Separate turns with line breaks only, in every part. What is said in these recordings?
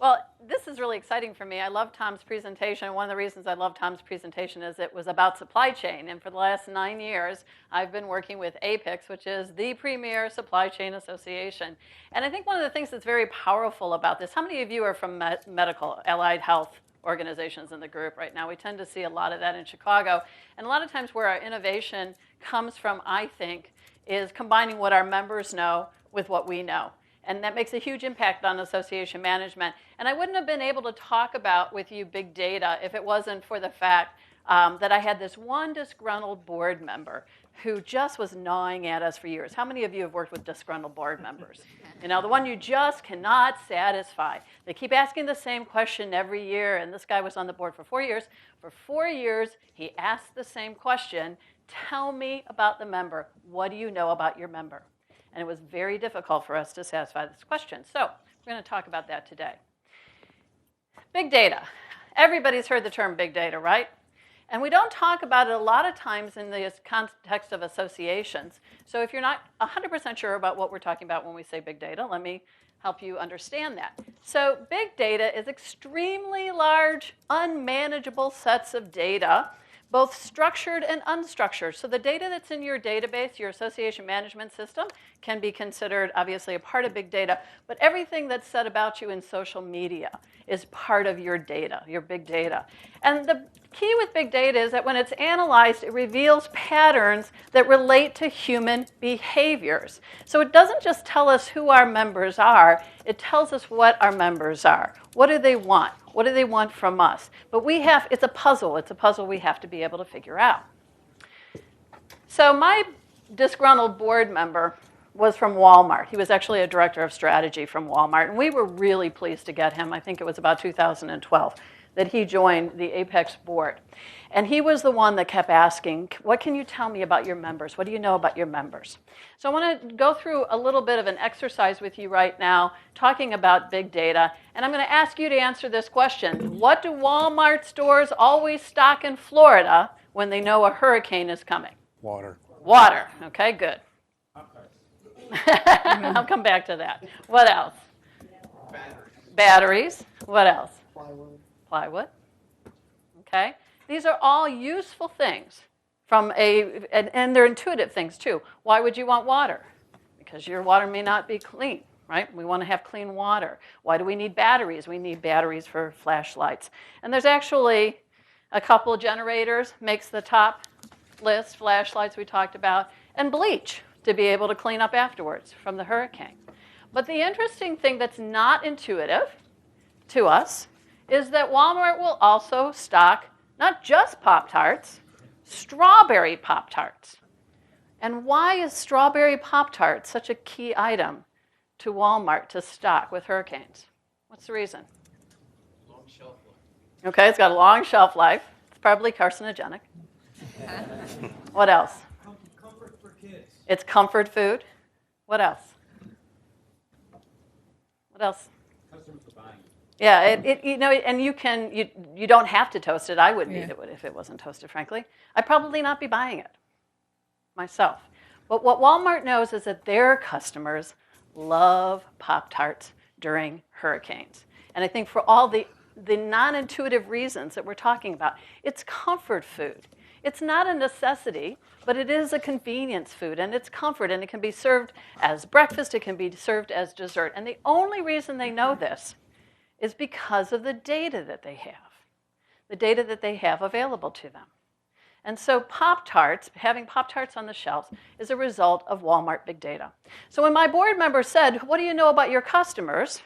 Well, this is really exciting for me. I love Tom's presentation. One of the reasons I love Tom's presentation is it was about supply chain. And for the last 9 years, I've been working with APICS, which is the premier supply chain association. And I think one of the things that's very powerful about this, how many of you are from medical, allied health organizations in the group right now? We tend to see a lot of that in Chicago. And a lot of times where our innovation comes from, I think, is combining what our members know with what we know. And that makes a huge impact on association management. And I wouldn't have been able to talk about with you big data if it wasn't for the fact that I had this one disgruntled board member who just was gnawing at us for years. How many of you have worked with disgruntled board members? You know, the one you just cannot satisfy. They keep asking the same question every year, and this guy was on the board for 4 years. For 4 years, he asked the same question. Tell me about the member. What do you know about your member? And it was very difficult for us to satisfy this question. So we're going to talk about that today. Big data. Everybody's heard the term big data, right? And we don't talk about it a lot of times in the context of associations. So if you're not 100% sure about what we're talking about when we say big data, let me help you understand that. So big data is extremely large, unmanageable sets of data, both structured and unstructured. So the data that's in your database, your association management system, can be considered obviously a part of big data, but everything that's said about you in social media is part of your data, your big data. And the key with big data is that when it's analyzed, it reveals patterns that relate to human behaviors. So it doesn't just tell us who our members are, it tells us what our members are. What do they want? What do they want from us? But it's a puzzle. It's a puzzle we have to be able to figure out. So my disgruntled board member was from Walmart. He was actually a director of strategy from Walmart, and we were really pleased to get him. I think it was about 2012 that he joined the APICS board. And he was the one that kept asking, what can you tell me about your members? What do you know about your members? So I want to go through a little bit of an exercise with you right now, talking about big data. And I'm going to ask you to answer this question. What do Walmart stores always stock in Florida when they know a hurricane is coming?
Water.
Water. Okay, good. I'll come back to that. What else? Batteries. What else? Plywood. Okay. These are all useful things and they're intuitive things too. Why would you want water? Because your water may not be clean, right? We want to have clean water. Why do we need batteries? We need batteries for flashlights. And there's actually a couple of generators, makes the top list, flashlights we talked about, and bleach to be able to clean up afterwards from the hurricane. But the interesting thing that's not intuitive to us is that Walmart will also stock not just Pop-Tarts, strawberry Pop-Tarts. And why is strawberry Pop-Tarts such a key item to Walmart to stock with hurricanes? What's the reason?
Long shelf life.
Okay, it's got a long shelf life. It's probably carcinogenic. What else?
Comfort for kids.
It's comfort food. What else? What else?
Customers are buying it.
Yeah, and you don't have to toast it. I wouldn't eat it if it wasn't toasted, frankly. I'd probably not be buying it myself. But what Walmart knows is that their customers love Pop-Tarts during hurricanes. And I think for all the non-intuitive reasons that we're talking about, it's comfort food. It's not a necessity, but it is a convenience food, and it's comfort, and it can be served as breakfast, it can be served as dessert. And the only reason they know this is because of the data that they have available to them. And so Pop-Tarts, having Pop-Tarts on the shelves, is a result of Walmart big data. So when my board member said, what do you know about your customers?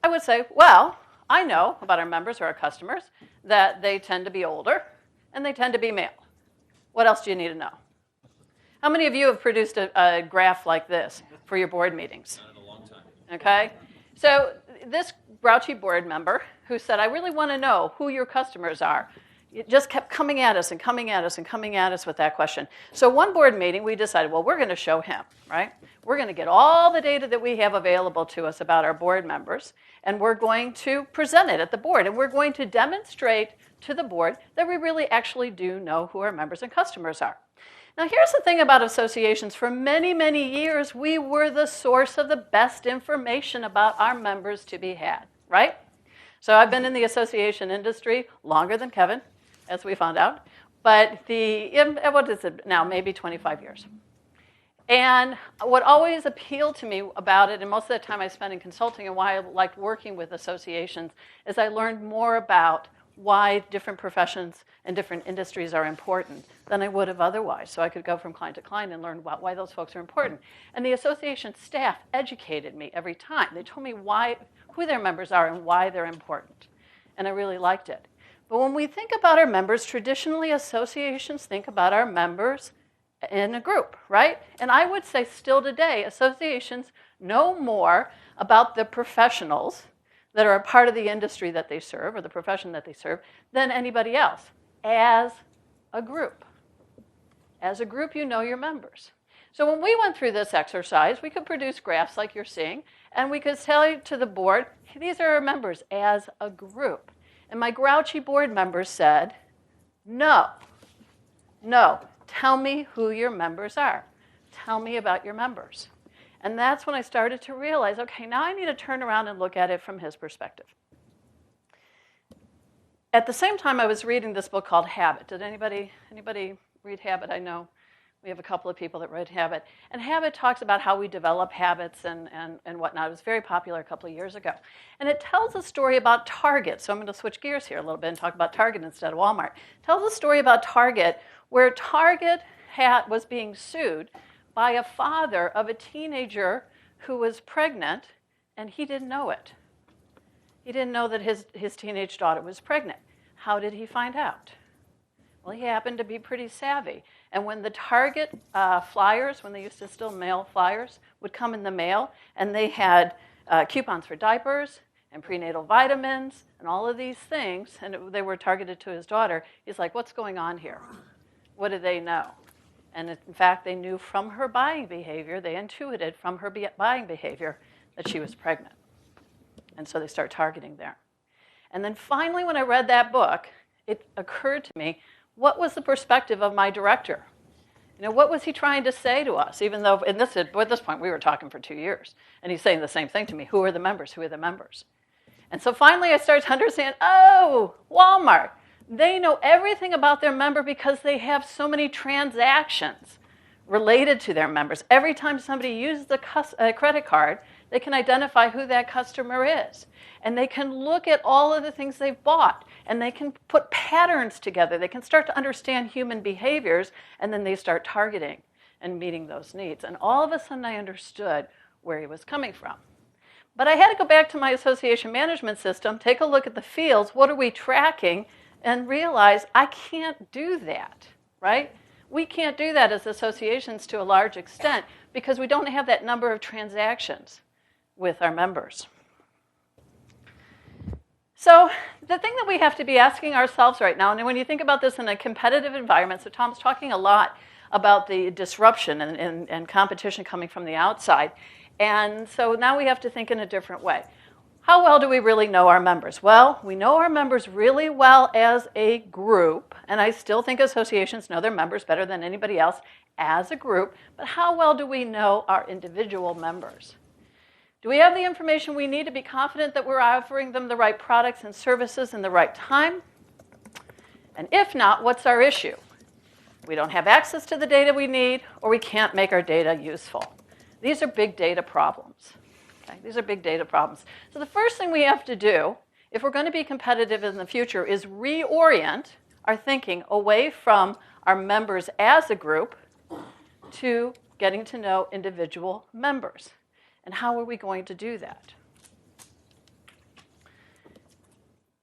I would say, well, I know about our members or our customers that they tend to be older and they tend to be male. What else do you need to know? How many of you have produced a graph like this for your board meetings?
Not in a long time.
Okay? So this grouchy board member who said, I really want to know who your customers are, it just kept coming at us and coming at us and coming at us with that question. So one board meeting, we decided, well, we're going to show him, right? We're going to get all the data that we have available to us about our board members, and we're going to present it at the board, and we're going to demonstrate to the board that we really actually do know who our members and customers are. Now, here's the thing about associations. For many, many years, we were the source of the best information about our members to be had. right? So I've been in the association industry longer than Kevin, as we found out, but what is it now, maybe 25 years. And what always appealed to me about it, and most of the time I spent in consulting and why I liked working with associations, is I learned more about why different professions and different industries are important than I would have otherwise. So I could go from client to client and learn about why those folks are important. And the association staff educated me every time. They told me who their members are and why they're important. And I really liked it. But when we think about our members, traditionally associations think about our members in a group, right? And I would say still today, associations know more about the professionals that are a part of the industry that they serve or the profession that they serve than anybody else as a group. As a group, you know your members. So when we went through this exercise, we could produce graphs like you're seeing, and we could tell to the board, hey, these are our members as a group. And my grouchy board members said, no, tell me who your members are. Tell me about your members. And that's when I started to realize, okay, now I need to turn around and look at it from his perspective. At the same time, I was reading this book called Habit. Did anybody read Habit? I know we have a couple of people that read Habit. And Habit talks about how we develop habits and whatnot. It was very popular a couple of years ago. And it tells a story about Target. So I'm going to switch gears here a little bit and talk about Target instead of Walmart. It tells a story about Target where Target was being sued by a father of a teenager who was pregnant, and he didn't know it. He didn't know that his teenage daughter was pregnant. How did he find out? Well, he happened to be pretty savvy. And when the Target flyers, when they used to still mail flyers, would come in the mail, and they had coupons for diapers and prenatal vitamins and all of these things, and they were targeted to his daughter, he's like, what's going on here? What do they know? And in fact, they knew from her buying behavior, they intuited from her buying behavior that she was pregnant. And so they start targeting there. And then finally, when I read that book, it occurred to me, what was the perspective of my director? You know, what was he trying to say to us? Even though at this point, we were talking for 2 years. And he's saying the same thing to me. Who are the members? Who are the members? And so finally, I started to understand, oh, Walmart. They know everything about their member because they have so many transactions related to their members. Every time somebody uses a credit card, they can identify who that customer is. And they can look at all of the things they've bought. And they can put patterns together. They can start to understand human behaviors. And then they start targeting and meeting those needs. And all of a sudden, I understood where he was coming from. But I had to go back to my association management system, take a look at the fields. What are we tracking? And realize I can't do that, right? We can't do that as associations to a large extent because we don't have that number of transactions with our members. So the thing that we have to be asking ourselves right now, and when you think about this in a competitive environment, so Tom's talking a lot about the disruption and competition coming from the outside. And so now we have to think in a different way. How well do we really know our members? Well, we know our members really well as a group, and I still think associations know their members better than anybody else as a group, but how well do we know our individual members? Do we have the information we need to be confident that we're offering them the right products and services in the right time? And if not, what's our issue? We don't have access to the data we need, or we can't make our data useful. These are big data problems. Okay? These are big data problems. So the first thing we have to do, if we're going to be competitive in the future, is reorient our thinking away from our members as a group to getting to know individual members. And how are we going to do that?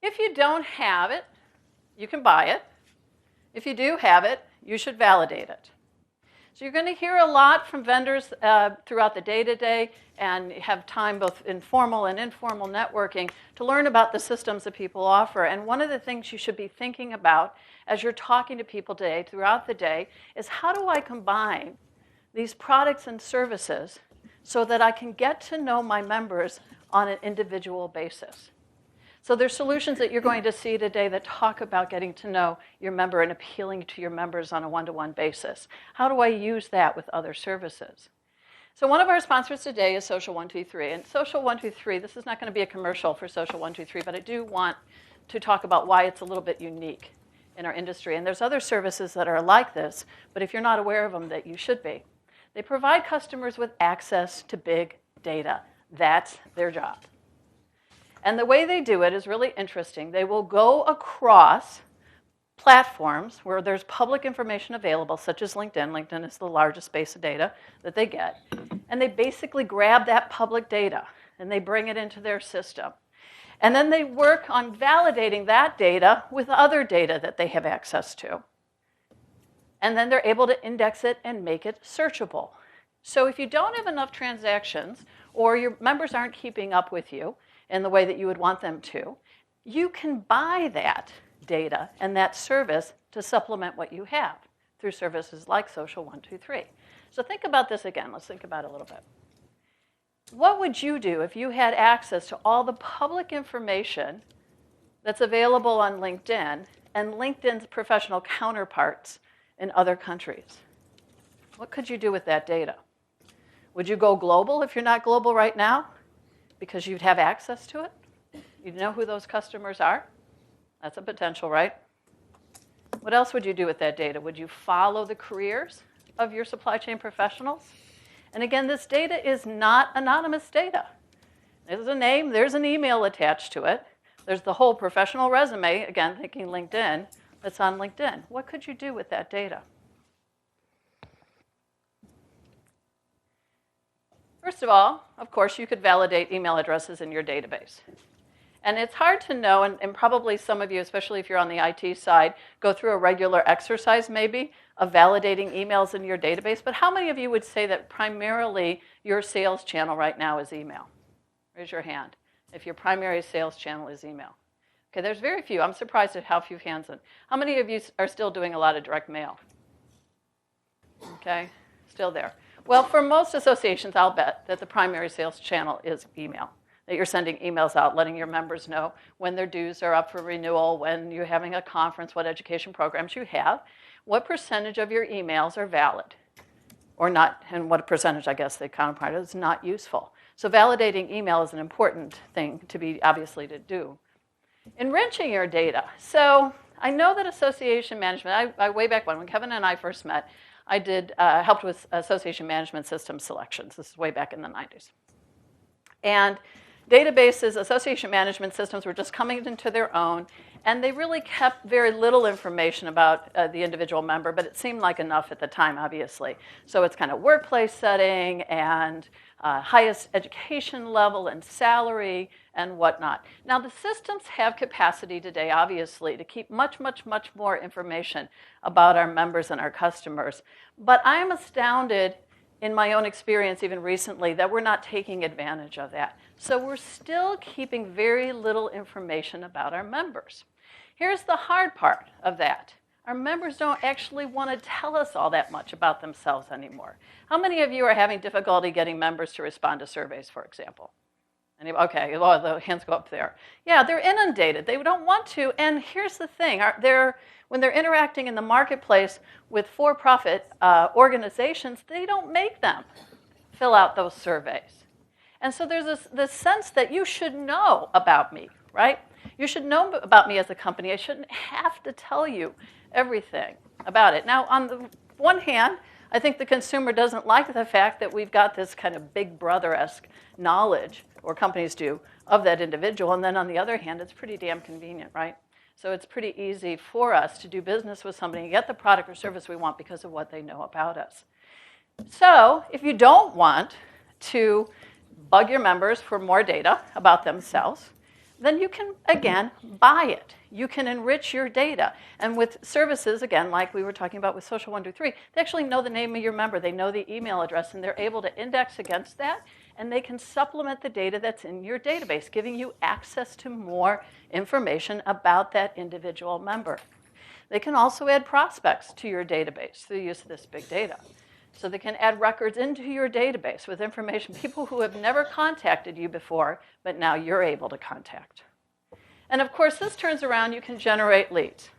If you don't have it, you can buy it. If you do have it, you should validate it. So you're going to hear a lot from vendors throughout the day-to-day and have time both informal and informal networking to learn about the systems that people offer. And one of the things you should be thinking about as you're talking to people today, throughout the day, is how do I combine these products and services so that I can get to know my members on an individual basis? So there's solutions that you're going to see today that talk about getting to know your member and appealing to your members on a one-to-one basis. How do I use that with other services? So one of our sponsors today is Social 123. And Social 123, this is not going to be a commercial for Social 123, but I do want to talk about why it's a little bit unique in our industry. And there's other services that are like this, but if you're not aware of them, that you should be. They provide customers with access to big data. That's their job. And the way they do it is really interesting. They will go across platforms where there's public information available, such as LinkedIn. LinkedIn is the largest base of data that they get. And they basically grab that public data and they bring it into their system. And then they work on validating that data with other data that they have access to. And then they're able to index it and make it searchable. So if you don't have enough transactions or your members aren't keeping up with you in the way that you would want them to, you can buy that data and that service to supplement what you have through services like Social 123. So think about this again. Let's think about it a little bit. What would you do if you had access to all the public information that's available on LinkedIn and LinkedIn's professional counterparts in other countries? What could you do with that data? Would you go global if you're not global right now because you'd have access to it? You'd know who those customers are? That's a potential, right? What else would you do with that data? Would you follow the careers of your supply chain professionals? And again, this data is not anonymous data. There's a name, there's an email attached to it. There's the whole professional resume, again, thinking LinkedIn, that's on LinkedIn. What could you do with that data? First of all, of course, you could validate email addresses in your database. And it's hard to know, and probably some of you, especially if you're on the IT side, go through a regular exercise maybe of validating emails in your database. But how many of you would say that primarily your sales channel right now is email? Raise your hand if your primary sales channel is email. Okay, there's very few. I'm surprised at how few hands in. How many of you are still doing a lot of direct mail? Okay, still there. Well, for most associations, I'll bet that the primary sales channel is email. That you're sending emails out, letting your members know when their dues are up for renewal, when you're having a conference, what education programs you have, what percentage of your emails are valid or not, and what percentage, I guess, they counterpart is not useful. So validating email is an important thing to be, obviously, to do. Enriching your data. So I know that association management, I way back when Kevin and I first met, I did helped with association management system selections. This is way back in the 90s. And databases, association management systems were just coming into their own, and they really kept very little information about the individual member, but it seemed like enough at the time, obviously. So it's kind of workplace setting and highest education level and salary and whatnot. Now, the systems have capacity today, obviously, to keep much, much, much more information about our members and our customers. But I am astounded in my own experience, even recently, that we're not taking advantage of that. So we're still keeping very little information about our members. Here's the hard part of that. Our members don't actually want to tell us all that much about themselves anymore. How many of you are having difficulty getting members to respond to surveys, for example? Okay, well, the hands go up there. Yeah, they're inundated. They don't want to. And here's the thing. When they're interacting in the marketplace with for-profit organizations, they don't make them fill out those surveys. And so there's this sense that you should know about me, right? You should know about me as a company. I shouldn't have to tell you everything about it. Now, on the one hand, I think the consumer doesn't like the fact that we've got this kind of big brother-esque knowledge, or companies do, of that individual. And then on the other hand, it's pretty damn convenient, right? So it's pretty easy for us to do business with somebody and get the product or service we want because of what they know about us. So if you don't want to bug your members for more data about themselves, then you can, again, buy it. You can enrich your data. And with services, again, like we were talking about with Social 123, they actually know the name of your member. They know the email address, and they're able to index against that, and they can supplement the data that's in your database, giving you access to more information about that individual member. They can also add prospects to your database through the use of this big data. So they can add records into your database with information, people who have never contacted you before, but now you're able to contact. And of course, this turns around, you can generate leads.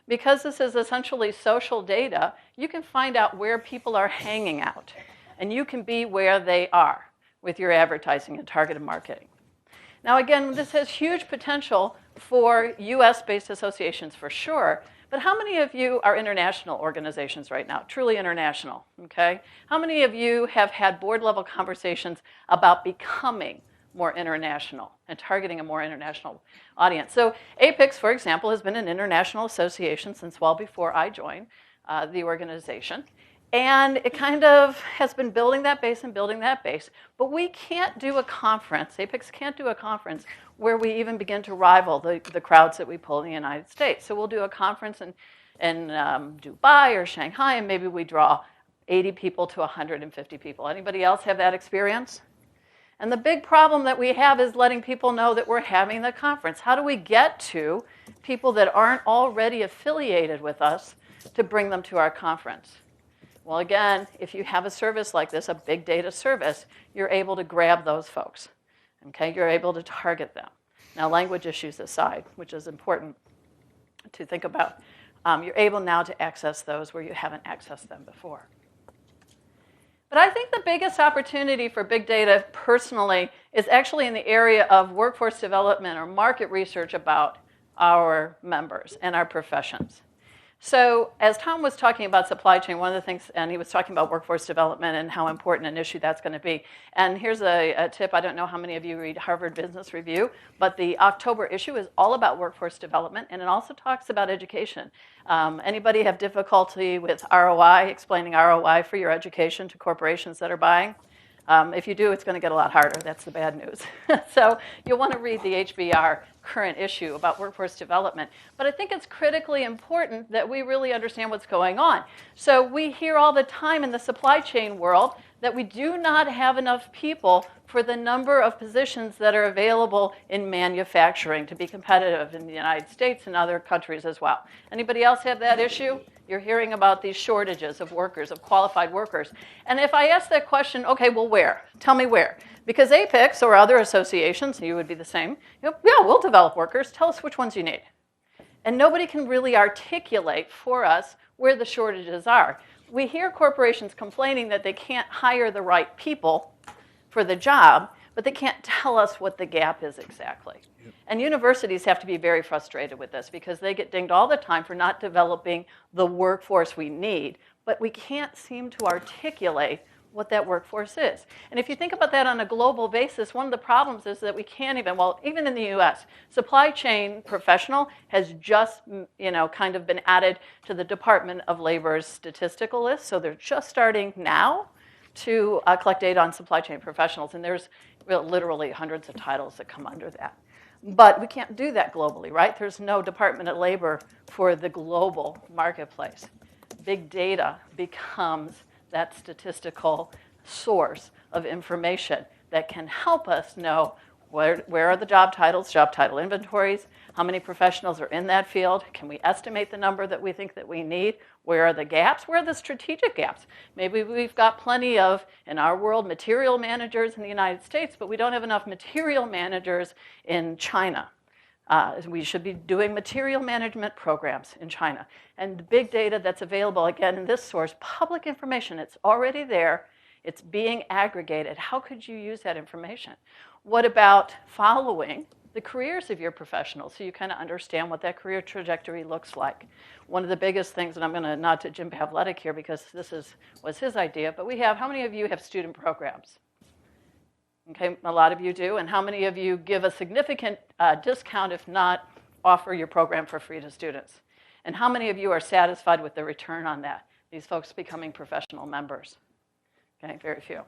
Because this is essentially social data, you can find out where people are hanging out. and you can be where they are with your advertising and targeted marketing. Now again, this has huge potential for US-based associations for sure, but how many of you are international organizations right now, truly international, okay? How many of you have had board-level conversations about becoming more international and targeting a more international audience? So APICS, for example, has been an international association since well before I joined the organization. And it kind of has been building that base and building that base. But we can't do a conference, APICS can't do a conference where we even begin to rival the crowds that we pull in the United States. So we'll do a conference in Dubai or Shanghai, and maybe we draw 80 people to 150 people. Anybody else have that experience? And the big problem that we have is letting people know that we're having the conference. How do we get to people that aren't already affiliated with us to bring them to our conference? Well, again, if you have a service like this, a big data service, you're able to grab those folks. Okay, you're able to target them. Now, language issues aside, which is important to think about, you're able now to access those where you haven't accessed them before. But I think the biggest opportunity for big data personally is actually in the area of workforce development or market research about our members and our professions. So as Tom was talking about supply chain, one of the things, and he was talking about workforce development and how important an issue that's going to be. And here's a tip. I don't know how many of you read Harvard Business Review, but the October issue is all about workforce development, and it also talks about education. Anybody have difficulty with ROI, explaining ROI for your education to corporations that are buying? If you do, it's going to get a lot harder. That's the bad news. So you'll want to read the HBR current issue about workforce development. But I think it's critically important that we really understand what's going on. So we hear all the time in the supply chain world that we do not have enough people for the number of positions that are available in manufacturing to be competitive in the United States and other countries as well. Anybody else have that issue? You're hearing about these shortages of workers, of qualified workers. And if I ask that question, okay, well, where? Tell me where. Because APICS or other associations, you would be the same, yeah, we'll develop workers. Tell us which ones you need. And nobody can really articulate for us where the shortages are. We hear corporations complaining that they can't hire the right people for the job, but they can't tell us what the gap is exactly. Yep. And universities have to be very frustrated with this because they get dinged all the time for not developing the workforce we need, but we can't seem to articulate what that workforce is. And if you think about that on a global basis, one of the problems is that we can't even, well, even in the US, supply chain professional has just, kind of been added to the Department of Labor's statistical list. So they're just starting now to collect data on supply chain professionals. And there's literally hundreds of titles that come under that. But we can't do that globally, right? There's no Department of Labor for the global marketplace. Big data becomes that statistical source of information that can help us know where are the job titles, job title inventories, how many professionals are in that field, can we estimate the number that we think that we need, where are the gaps, where are the strategic gaps? Maybe we've got plenty of, in our world, material managers in the United States, but we don't have enough material managers in China. We should be doing material management programs in China. And the big data that's available, again, in this source, public information, it's already there. It's being aggregated. How could you use that information? What about following the careers of your professionals so you kind of understand what that career trajectory looks like? One of the biggest things, and I'm going to nod to Jim Pavletic here because this was his idea, but how many of you have student programs? Okay, a lot of you do. And how many of you give a significant discount, if not offer your program for free to students? And how many of you are satisfied with the return on that? These folks becoming professional members. Okay, very few.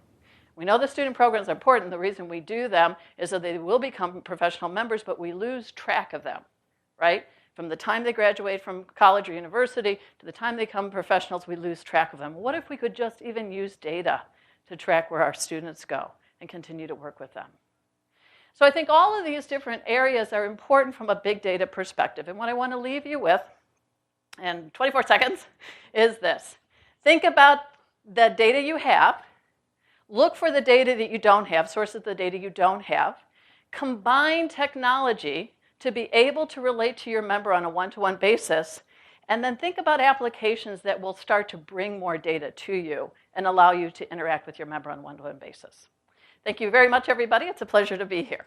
We know the student programs are important. The reason we do them is that they will become professional members, but we lose track of them, right? From the time they graduate from college or university to the time they become professionals, we lose track of them. What if we could just even use data to track where our students go and continue to work with them? So I think all of these different areas are important from a big data perspective. And what I want to leave you with, in 24 seconds, is this. Think about the data you have. Look for the data that you don't have, sources of the data you don't have. Combine technology to be able to relate to your member on a one-to-one basis. And then think about applications that will start to bring more data to you and allow you to interact with your member on a one-to-one basis. Thank you very much, everybody. It's a pleasure to be here.